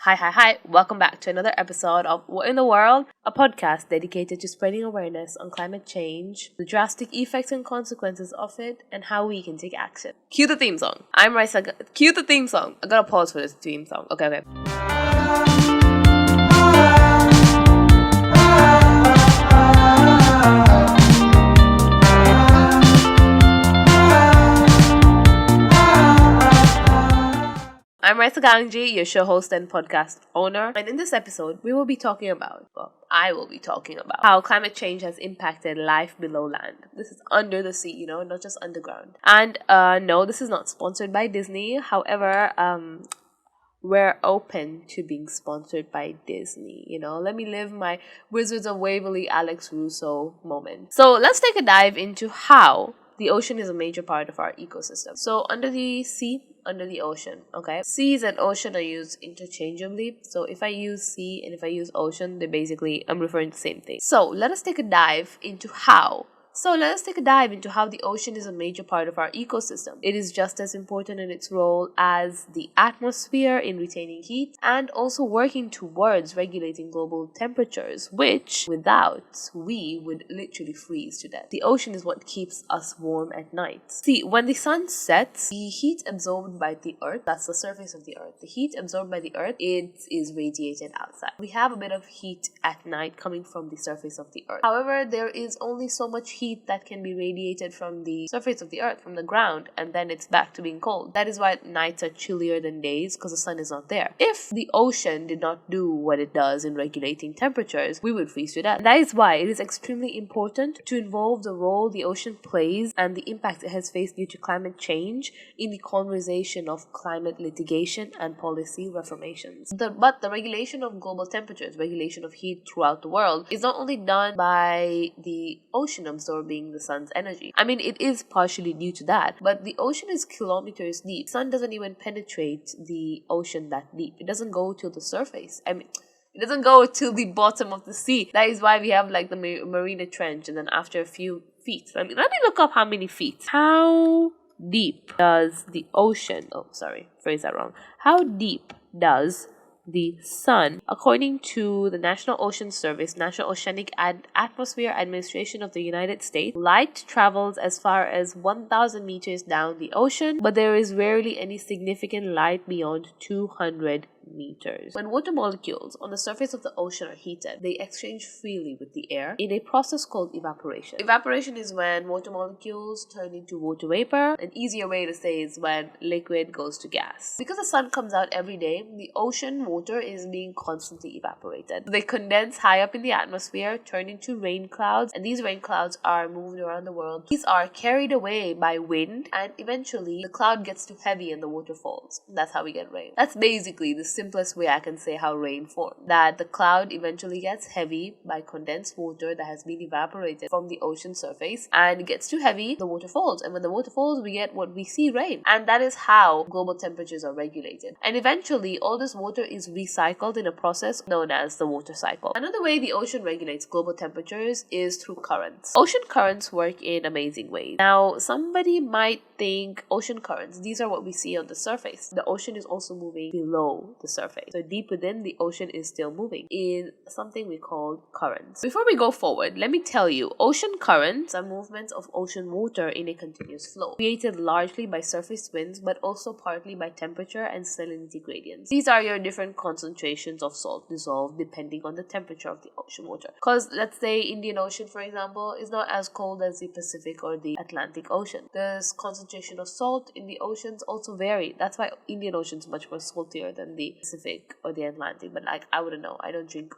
Hi. Welcome back to another episode of What in the World, a podcast dedicated to spreading awareness on climate change, the drastic effects and consequences of it, and how we can take action. Cue the theme song. I'm Raisa. Cue the theme song. I gotta pause for this theme song. Okay. I'm Raisa Gangji, your show host and podcast owner. And in this episode, I will be talking about how climate change has impacted life below land. This is under the sea, not just underground. And no, this is not sponsored by Disney. However, we're open to being sponsored by Disney. Let me live my Wizards of Waverly Alex Russo moment. So let's take a dive into how the ocean is a major part of our ecosystem. So under the sea, under the ocean, okay? Seas and ocean are used interchangeably. So if I use sea and if I use ocean, I'm referring to the same thing. So let us take a dive into how the ocean is a major part of our ecosystem. It is just as important in its role as the atmosphere in retaining heat and also working towards regulating global temperatures, which without we would literally freeze to death. The ocean is what keeps us warm at night. See, when the sun sets, the heat absorbed by the earth, that's the surface of the earth, the heat absorbed by the earth, it is radiated outside. We have a bit of heat at night coming from the surface of the earth. However, there is only so much heat that can be radiated from the surface of the earth, from the ground, and then it's back to being cold. That is why nights are chillier than days, because the sun is not there. If the ocean did not do what it does in regulating temperatures, we would freeze to death. And that is why it is extremely important to involve the role the ocean plays and the impact it has faced due to climate change in the conversation of climate litigation and policy reformations. But the regulation of global temperatures, regulation of heat throughout the world, is not only done by the ocean absorbing the sun's energy. I mean, it is partially due to that, but the ocean is kilometers deep. The sun doesn't even penetrate the ocean that deep. It doesn't go to the surface. It doesn't go to the bottom of the sea. That is why we have like the Marina Trench, and then after a few feet. Let me look up how many feet. How deep does the ocean... How deep does the sun, according to the National Ocean Service, National Oceanic Atmosphere Administration of the United States, light travels as far as 1,000 meters down the ocean, but there is rarely any significant light beyond 200 meters. When water molecules on the surface of the ocean are heated, they exchange freely with the air in a process called evaporation. Evaporation is when water molecules turn into water vapor. An easier way to say is when liquid goes to gas. Because the sun comes out every day, the ocean water is being constantly evaporated. They condense high up in the atmosphere, turn into rain clouds, and these rain clouds are moved around the world. These are carried away by wind, and eventually the cloud gets too heavy and the water falls. That's how we get rain. That's basically the simplest way I can say how rain forms. That the cloud eventually gets heavy by condensed water that has been evaporated from the ocean surface, and it gets too heavy, the water falls, and when the water falls, we get what we see, rain. And that is how global temperatures are regulated. And eventually all this water is recycled in a process known as the water cycle. Another way the ocean regulates global temperatures is through currents. Ocean currents work in amazing ways. Now, somebody might think ocean currents, these are what we see on the surface. The ocean is also moving below the surface. So deep within, the ocean is still moving in something we call currents. Before we go forward, let me tell you, ocean currents are movements of ocean water in a continuous flow, created largely by surface winds, but also partly by temperature and salinity gradients. These are your different concentrations of salt dissolved depending on the temperature of the ocean water. Because let's say Indian Ocean, for example, is not as cold as the Pacific or the Atlantic Ocean. The concentration of salt in the oceans also vary. That's why Indian Ocean is much more saltier than the Pacific or the Atlantic. But I wouldn't know. I don't drink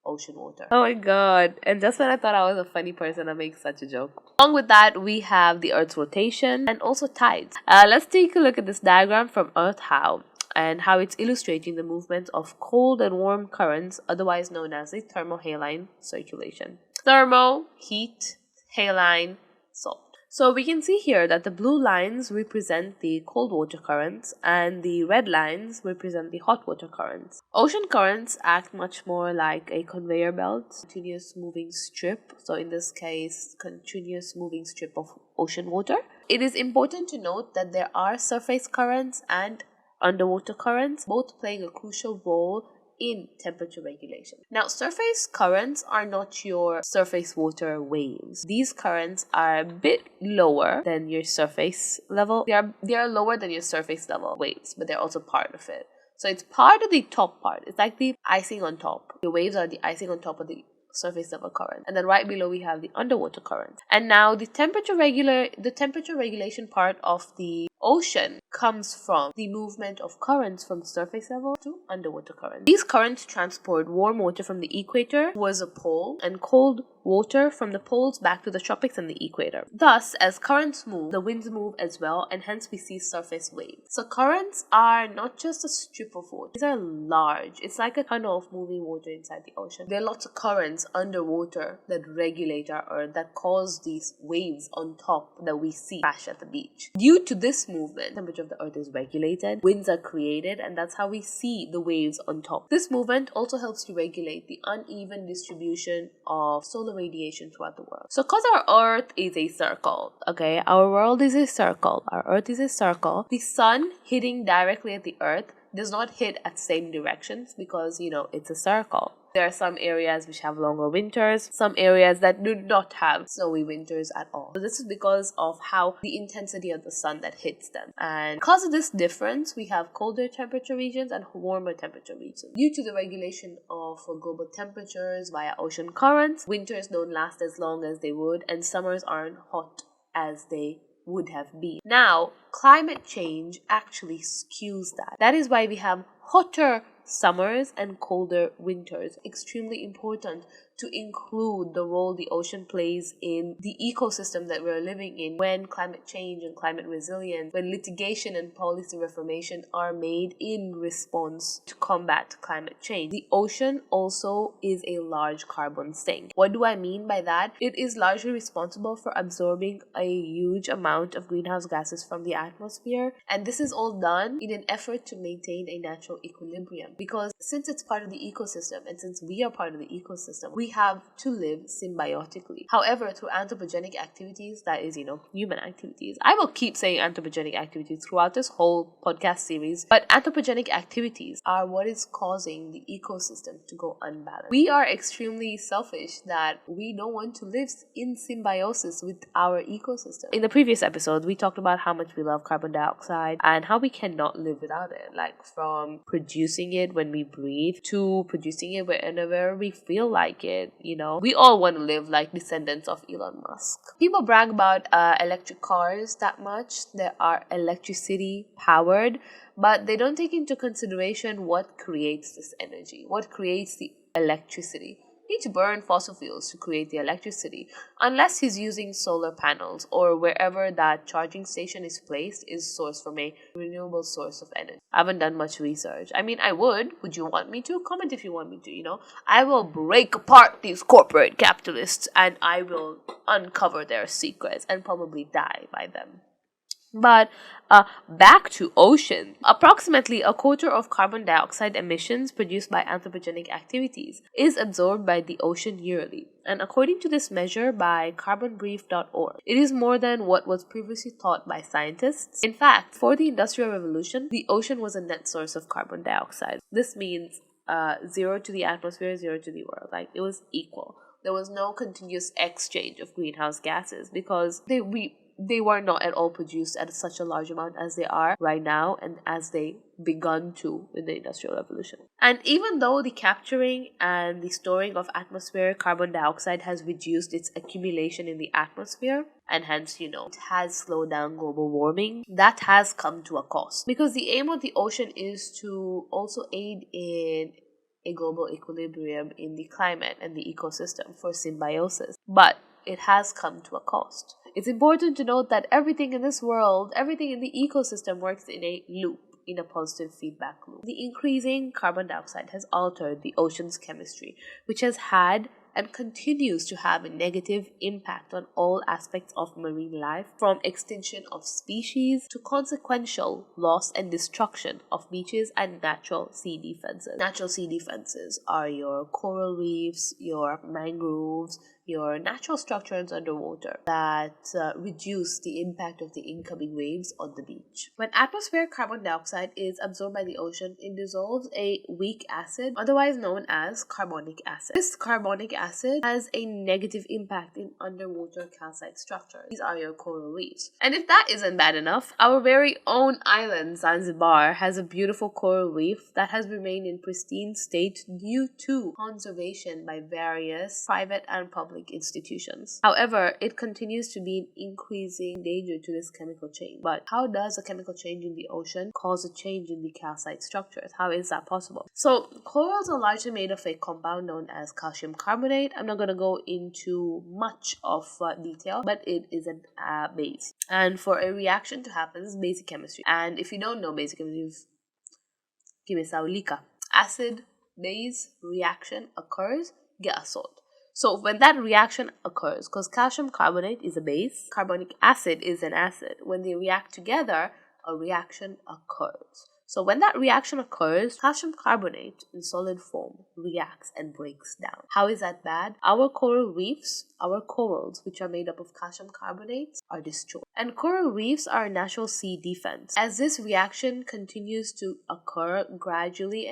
ocean water. Oh my god. And just when I thought I was a funny person, I make such a joke. Along with that, we have the Earth's rotation and also tides. Let's take a look at this diagram from Earth How, and how it's illustrating the movement of cold and warm currents, otherwise known as the thermohaline circulation. Thermo, heat, haline, salt. So we can see here that the blue lines represent the cold water currents and the red lines represent the hot water currents. Ocean currents act much more like a conveyor belt, continuous moving strip. So in this case, continuous moving strip of ocean water. It is important to note that there are surface currents and underwater currents, both playing a crucial role in temperature regulation. Now, surface currents are not your surface water waves. These currents are a bit lower than your surface level. They are lower than your surface level waves, but they're also part of it. So it's part of the top part. It's like the icing on top. The waves are the icing on top of the surface level current, and then right below we have the underwater current. And now the temperature regulation part of the ocean comes from the movement of currents from surface level to underwater currents. These currents transport warm water from the equator towards a pole and cold water from the poles back to the tropics and the equator. Thus, as currents move, the winds move as well, and hence we see surface waves. So currents are not just a strip of water. These are large. It's like a tunnel of moving water inside the ocean. There are lots of currents underwater that regulate our earth, that cause these waves on top that we see crash at the beach. Due to this movement, temperature of the earth is regulated, winds are created, and that's how we see the waves on top. This movement also helps to regulate the uneven distribution of solar radiation throughout the world. So because our earth is a circle, okay, our world is a circle, our earth is a circle, the sun hitting directly at the earth does not hit at same directions because, it's a circle. There are some areas which have longer winters, some areas that do not have snowy winters at all. So this is because of how the intensity of the sun that hits them. And because of this difference, we have colder temperature regions and warmer temperature regions. Due to the regulation of global temperatures via ocean currents, winters don't last as long as they would, and summers aren't hot as they would have been. Now, climate change actually skews that. That is why we have hotter summers and colder winters. Extremely important to include the role the ocean plays in the ecosystem that we're living in when climate change and climate resilience, when litigation and policy reformation are made in response to combat climate change. The ocean also is a large carbon sink. What do I mean by that? It is largely responsible for absorbing a huge amount of greenhouse gases from the atmosphere, and this is all done in an effort to maintain a natural equilibrium, because since it's part of the ecosystem and since we are part of the ecosystem, we have to live symbiotically. However, through anthropogenic activities, that is, human activities. I will keep saying anthropogenic activities throughout this whole podcast series, but anthropogenic activities are what is causing the ecosystem to go unbalanced. We are extremely selfish that we don't want to live in symbiosis with our ecosystem. In the previous episode, we talked about how much we love carbon dioxide and how we cannot live without it, like from producing it when we breathe to producing it whenever we feel like it. We all want to live like descendants of Elon Musk. People brag about electric cars that much. They are electricity powered, but they don't take into consideration what creates this energy, what creates the electricity. You need to burn fossil fuels to create the electricity, unless he's using solar panels or wherever that charging station is placed is sourced from a renewable source of energy. I haven't done much research. I mean, I would. Would you want me to? Comment if you want me to, I will break apart these corporate capitalists and I will uncover their secrets and probably die by them. But back to ocean. Approximately a quarter of carbon dioxide emissions produced by anthropogenic activities is absorbed by the ocean yearly. And according to this measure by carbonbrief.org, it is more than what was previously thought by scientists. In fact, for the Industrial Revolution, the ocean was a net source of carbon dioxide. This means 0 to the atmosphere, 0 to the world. Like, it was equal. There was no continuous exchange of greenhouse gases because they were not at all produced at such a large amount as they are right now and as they begun to in the Industrial Revolution. And even though the capturing and the storing of atmospheric carbon dioxide has reduced its accumulation in the atmosphere, and hence, it has slowed down global warming, that has come to a cost. Because the aim of the ocean is to also aid in a global equilibrium in the climate and the ecosystem for symbiosis. But it has come to a cost. It's important to note that everything in this world, everything in the ecosystem works in a loop, in a positive feedback loop. The increasing carbon dioxide has altered the ocean's chemistry, which has had and continues to have a negative impact on all aspects of marine life, from extinction of species to consequential loss and destruction of beaches and natural sea defenses. Natural sea defenses are your coral reefs, your mangroves, your natural structures underwater that reduce the impact of the incoming waves on the beach. When atmospheric carbon dioxide is absorbed by the ocean, it dissolves a weak acid, otherwise known as carbonic acid. This carbonic acid has a negative impact in underwater calcite structures. These are your coral reefs. And if that isn't bad enough, our very own island, Zanzibar, has a beautiful coral reef that has remained in pristine state due to conservation by various private and public institutions. However, it continues to be an increasing danger to this chemical change. But how does a chemical change in the ocean cause a change in the calcite structures? How is that possible? So, corals are largely made of a compound known as calcium carbonate. I'm not going to go into much of detail, but it is a base. And for a reaction to happen, this is basic chemistry. And if you don't know basic chemistry, give me saulika. Acid base reaction occurs, get a salt. So when that reaction occurs, because calcium carbonate is a base, carbonic acid is an acid, when they react together, a reaction occurs. So when that reaction occurs, calcium carbonate in solid form reacts and breaks down. How is that bad? Our coral reefs, our corals, which are made up of calcium carbonate, are destroyed. And coral reefs are a natural sea defense. As this reaction continues to occur gradually,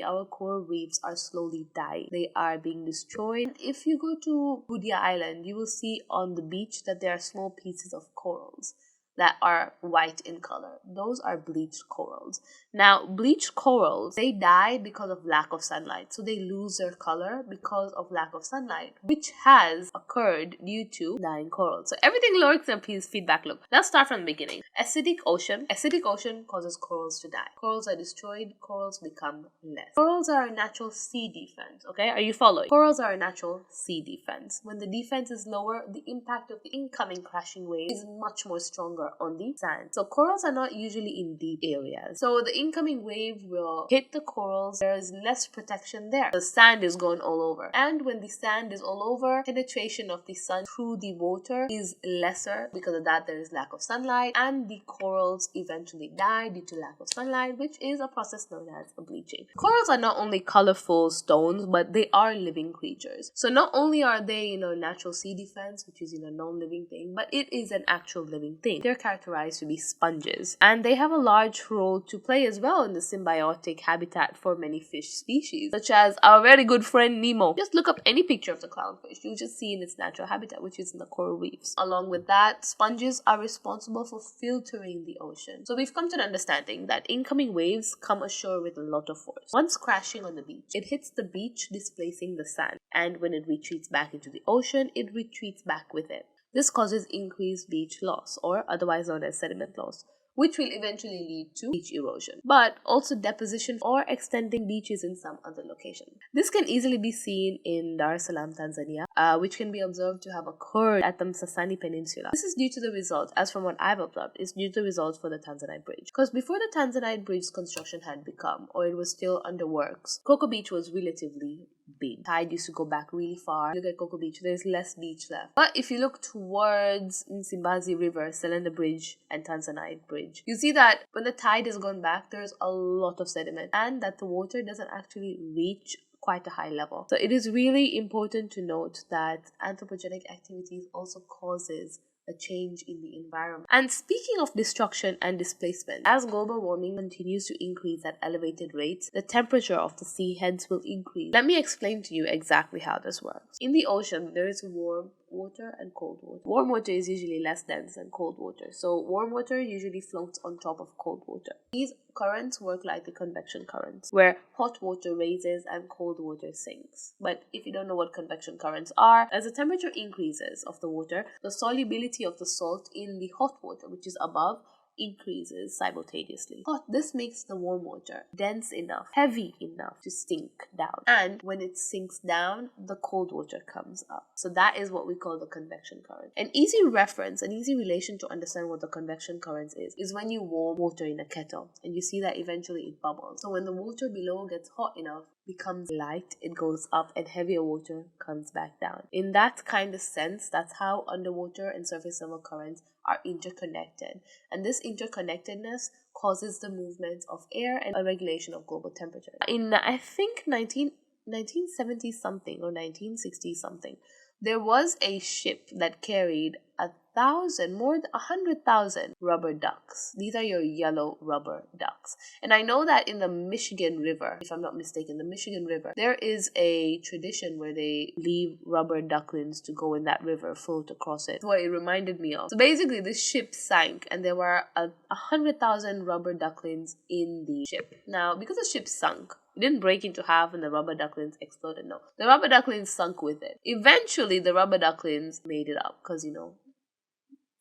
our coral reefs are slowly dying. They are being destroyed. And if you go to Budia Island, you will see on the beach that there are small pieces of corals that are white in color. Those are bleached corals. Now, bleached corals, they die because of lack of sunlight. So they lose their color because of lack of sunlight, which has occurred due to dying corals. So everything lurks in a feedback loop. Let's start from the beginning. Acidic ocean. Acidic ocean causes corals to die. Corals are destroyed. Corals become less. Corals are a natural sea defense. Okay, are you following? Corals are a natural sea defense. When the defense is lower, the impact of the incoming crashing wave is much more stronger on the sand. So corals are not usually in deep areas. So the incoming wave will hit the corals. There is less protection there. The sand is going all over. And when the sand is all over, penetration of the sun through the water is lesser. Because of that, there is lack of sunlight, and the corals eventually die due to lack of sunlight, which is a process known as bleaching. Corals are not only colorful stones, but they are living creatures. So not only are they, natural sea defense, which is, non-living thing, but it is an actual living thing. They're characterized to be sponges, and they have a large role to play as well in the symbiotic habitat for many fish species, such as our very good friend Nemo. Just look up any picture of the clownfish, you'll just see in its natural habitat, which is in the coral reefs. Along with that, sponges are responsible for filtering the ocean. So we've come to an understanding that incoming waves come ashore with a lot of force. Once crashing on the beach, it hits the beach, displacing the sand, and when it retreats back into the ocean, it retreats back with it. This causes increased beach loss, or otherwise known as sediment loss, which will eventually lead to beach erosion, but also deposition or extending beaches in some other location. This can easily be seen in Dar es Salaam, Tanzania, which can be observed to have occurred at the Msasani Peninsula. This is due to the results, as from what I've observed, is due to the results for the Tanzanite Bridge. Because before the Tanzanite Bridge's construction had begun, or it was still under works, Coco Beach was relatively big. Tide used to go back really far. Look at Coco Beach, there's less beach left. But if you look towards Msimbazi River, Selenda Bridge, and Tanzanite Bridge, you see that when the tide has gone back, there's a lot of sediment, and that the water doesn't actually reach quite a high level. So it is really important to note that anthropogenic activities also causes a change in the environment. And speaking of destruction and displacement, as global warming continues to increase at elevated rates, the temperature of the sea heads will increase. Let me explain to you exactly how this works. In the ocean, there is warm water and cold water. Warm water is usually less dense than cold water, so warm water usually floats on top of cold water. These currents work like the convection currents, where hot water raises and cold water sinks. But if you don't know what convection currents are, as the temperature increases of the water, the solubility of the salt in the hot water, which is above, increases simultaneously. But this makes the warm water dense enough, heavy enough to sink down. And when it sinks down, the cold water comes up. So that is what we call the convection current. An easy reference, an easy relation to understand what the convection current is when you warm water in a kettle and you see that eventually it bubbles. So when the water below gets hot enough, becomes light, it goes up, and heavier water comes back down. In that kind of sense, that's how underwater and surface level currents are interconnected. And this interconnectedness causes the movement of air and a regulation of global temperature. In, I think, 1970 something or 1960 something, there was a ship that carried 100,000 rubber ducks. These are your yellow rubber ducks. And I know that in the Michigan River, if I'm not mistaken, the Michigan River, there is a tradition where they leave rubber ducklings to go in that river, float across it. That's what it reminded me of. So basically, this ship sank and there were 100,000 rubber ducklings in the ship. Now, because the ship sunk, it didn't break into half and the rubber ducklings exploded. No, the rubber ducklings sunk with it. Eventually, the rubber ducklings made it up because,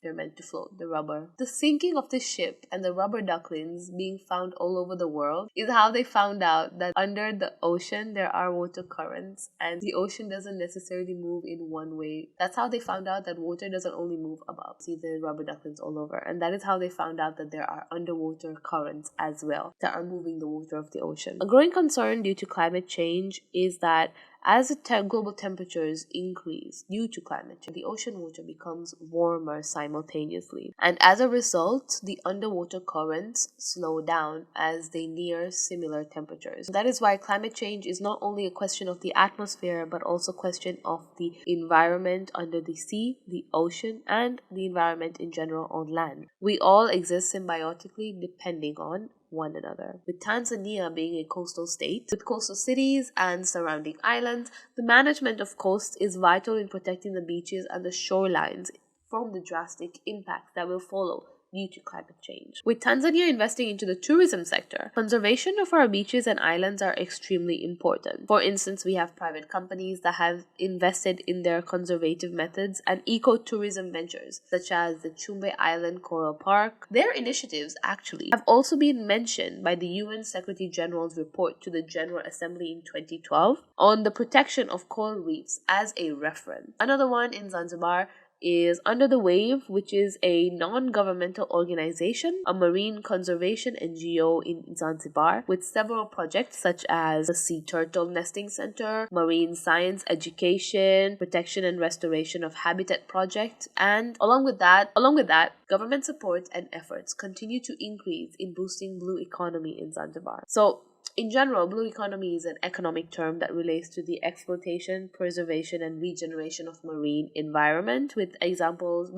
they're meant to float, the rubber. The sinking of the ship and the rubber ducklings being found all over the world is how they found out that under the ocean there are water currents and the ocean doesn't necessarily move in one way. That's how they found out that water doesn't only move above. See the rubber ducklings all over. And that is how they found out that there are underwater currents as well that are moving the water of the ocean. A growing concern due to climate change is that as the global temperatures increase due to climate change, the ocean water becomes warmer simultaneously. And as a result, the underwater currents slow down as they near similar temperatures. That is why climate change is not only a question of the atmosphere, but also a question of the environment under the sea, the ocean, and the environment in general on land. We all exist symbiotically depending on one another. With Tanzania being a coastal state, with coastal cities and surrounding islands, the management of coasts is vital in protecting the beaches and the shorelines from the drastic impacts that will follow due to climate change. With Tanzania investing into the tourism sector, conservation of our beaches and islands are extremely important. For instance, we have private companies that have invested in their conservative methods and ecotourism ventures, such as the Chumbe Island Coral Park. Their initiatives actually have also been mentioned by the UN Secretary General's report to the General Assembly in 2012 on the protection of coral reefs as a reference. Another one in Zanzibar is Under the Wave, which is a non-governmental organization, a marine conservation NGO in Zanzibar, with several projects such as the Sea Turtle Nesting Center, Marine Science Education, Protection and Restoration of Habitat Project, and along with that, government support and efforts continue to increase in boosting blue economy in Zanzibar. So, in general, blue economy is an economic term that relates to the exploitation, preservation, and regeneration of marine environment with the examples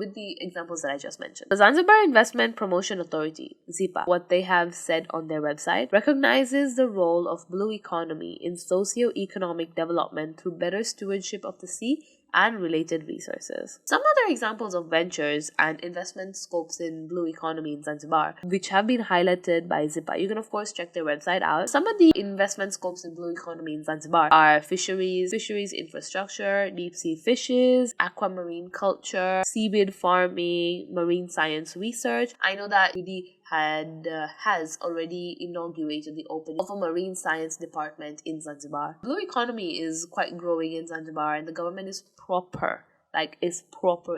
that I just mentioned. The Zanzibar Investment Promotion Authority, ZIPA, what they have said on their website, recognizes the role of blue economy in socio-economic development through better stewardship of the sea and related resources. Some other examples of ventures and investment scopes in blue economy in Zanzibar, which have been highlighted by ZIPA. You can of course check their website out. Some of the investment scopes in blue economy in Zanzibar are fisheries infrastructure, deep sea fishes, aquamarine culture, seaweed farming, marine science research. I know that UD has already inaugurated the opening of a marine science department in Zanzibar. Blue economy is quite growing in Zanzibar and the government is proper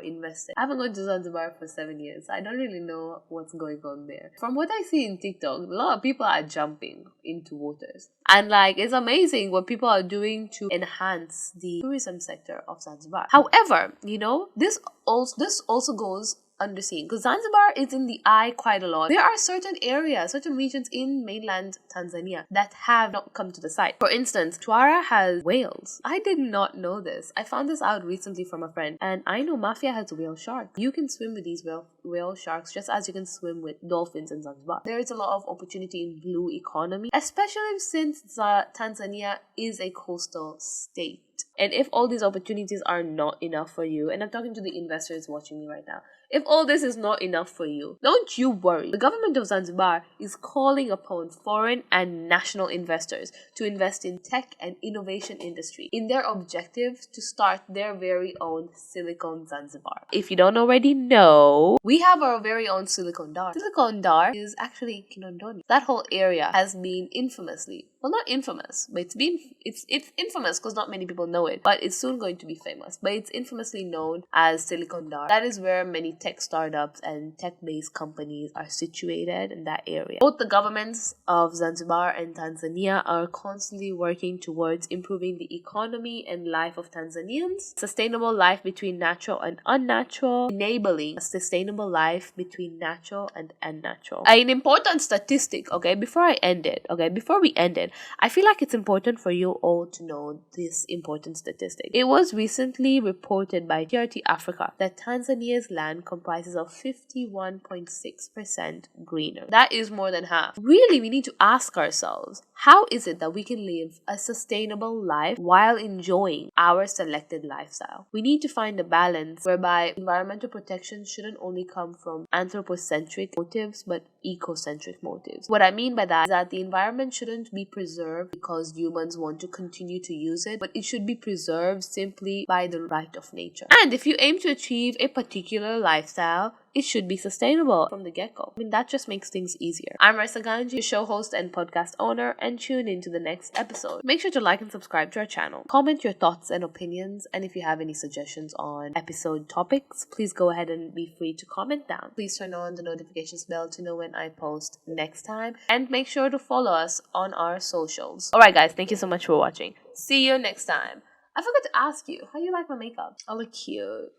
invested. I haven't gone to Zanzibar for 7 years. I don't really know what's going on there. From what I see in TikTok, a lot of people are jumping into waters. And it's amazing what people are doing to enhance the tourism sector of Zanzibar. However, this also goes underseen because Zanzibar is in the eye quite a lot. There are certain regions in mainland Tanzania that have not come to the site. For instance, Twara has whales. I did not know this. I found this out recently from a friend, and I know Mafia has whale sharks. You can swim with these whale sharks just as you can swim with dolphins in Zanzibar. There is a lot of opportunity in blue economy, especially since Tanzania is a coastal state. And if all these opportunities are not enough for you, and I'm talking to the investors watching me right now, If all this is not enough for you, don't you worry. The government of Zanzibar is calling upon foreign and national investors to invest in tech and innovation industry in their objective to start their very own Silicon Zanzibar. If you don't already know, we have our very own Silicon Dar. Silicon Dar is actually Kinondoni. That whole area has been infamously, well, not infamous, but it's infamous because not many people know it, but it's soon going to be famous. But it's infamously known as Silicon Dar. That is where many tech startups and tech-based companies are situated in that area. Both the governments of Zanzibar and Tanzania are constantly working towards improving the economy and life of Tanzanians, sustainable life between natural and unnatural, enabling a sustainable life between natural and unnatural. An important statistic, before we end it, I feel like it's important for you all to know this important statistic. It was recently reported by TRT Africa that Tanzania's land comprises of 51.6% greener. That is more than half. Really, we need to ask ourselves, how is it that we can live a sustainable life while enjoying our selected lifestyle? We need to find a balance whereby environmental protection shouldn't only come from anthropocentric motives but ecocentric motives. What I mean by that is that the environment shouldn't be preserved because humans want to continue to use it, but it should be preserved simply by the right of nature. And if you aim to achieve a particular lifestyle, it should be sustainable from the get-go. I mean, that just makes things easier. I'm Raisa Ganji, your show host and podcast owner, and tune into the next episode. Make sure to like and subscribe to our channel. Comment your thoughts and opinions, and if you have any suggestions on episode topics, please go ahead and be free to comment down. Please turn on the notifications bell to know when I post next time, and make sure to follow us on our socials. Alright guys, thank you so much for watching. See you next time. I forgot to ask you, how do you like my makeup? I look cute.